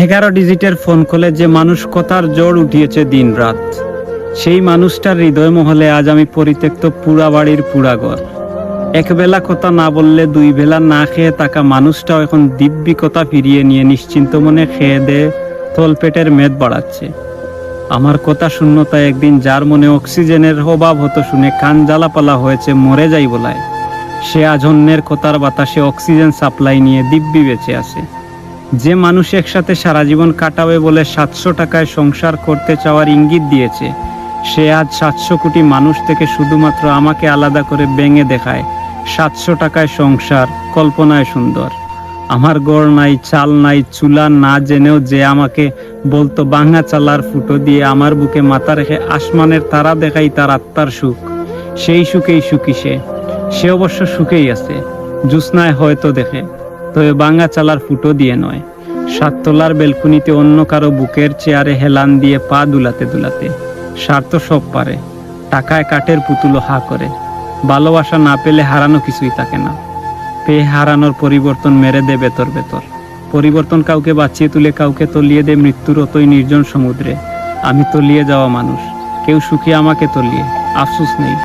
11 ডিজিটের ফোন কলে যে মানুষ কথার জোর উঠিয়েছে দিন রাত, সেই মানুষটার হৃদয় মহলে আজ আমি পরিত্যক্ত পুরা বাড়ির পুরা ঘর। একবেলা কথা না বললে দুই বেলা না খেয়ে থাকা মানুষটাও এখন দিব্যি কথা ফিরিয়ে নিয়ে নিশ্চিন্ত মনে খেয়ে দেয়ে তলপেটের মেদ বাড়াচ্ছে। আমার কথা শূন্যতায় একদিন যার মনে অক্সিজেনের অভাব হতো শুনে কান জ্বালাপালা হয়েছে মরে যাই বলায়, সে আজ অন্যের কথার বাতাসে অক্সিজেন সাপ্লাই নিয়ে দিব্যি বেঁচে আছে। যে মানুষ একসাথে সারা জীবন কাটাবে বলে 700 টাকায় সংসার করতে চাওয়ার ইঙ্গিত দিয়েছে, সে আজ 700 কোটি মানুষ থেকে শুধুমাত্র আমাকে আলাদা করে ব্যঙ্গে দেখায় 700 টাকায় সংসার কল্পনায় সুন্দর। আমার গড় নাই, চাল নাই, চুলা না জেনেও যে আমাকে বলতো বাংলা চালার ফুটো দিয়ে আমার বুকে মাথা রেখে আসমানের তারা দেখাই তার আত্মার সুখ, সেই সুখেই সুখী সে অবশ্য সুখেই আছে। জ্যোৎস্নায় হয়তো দেখে, তবে বাংলা চালার ফুটো দিয়ে নয়, 7 তলার বেলকুনিতে অন্য কারো বুকের চেয়ারে হেলান দিয়ে পা দুলাতে দুলাতে। স্বার্থ সব পারে, টাকায় কাঠের পুতুলও হা করে। ভালোবাসা না পেলে হারানো কিছুই থাকে না, পেয়ে হারানোর পরিবর্তন মেরে দে বেতর বেতর। পরিবর্তন কাউকে বাঁচিয়ে তুলে কাউকে তলিয়ে দে মৃত্যুর অতই নির্জন সমুদ্রে। আমি তলিয়ে যাওয়া মানুষ, কেউ সুখী আমাকে তলিয়ে, আফসোস নেই।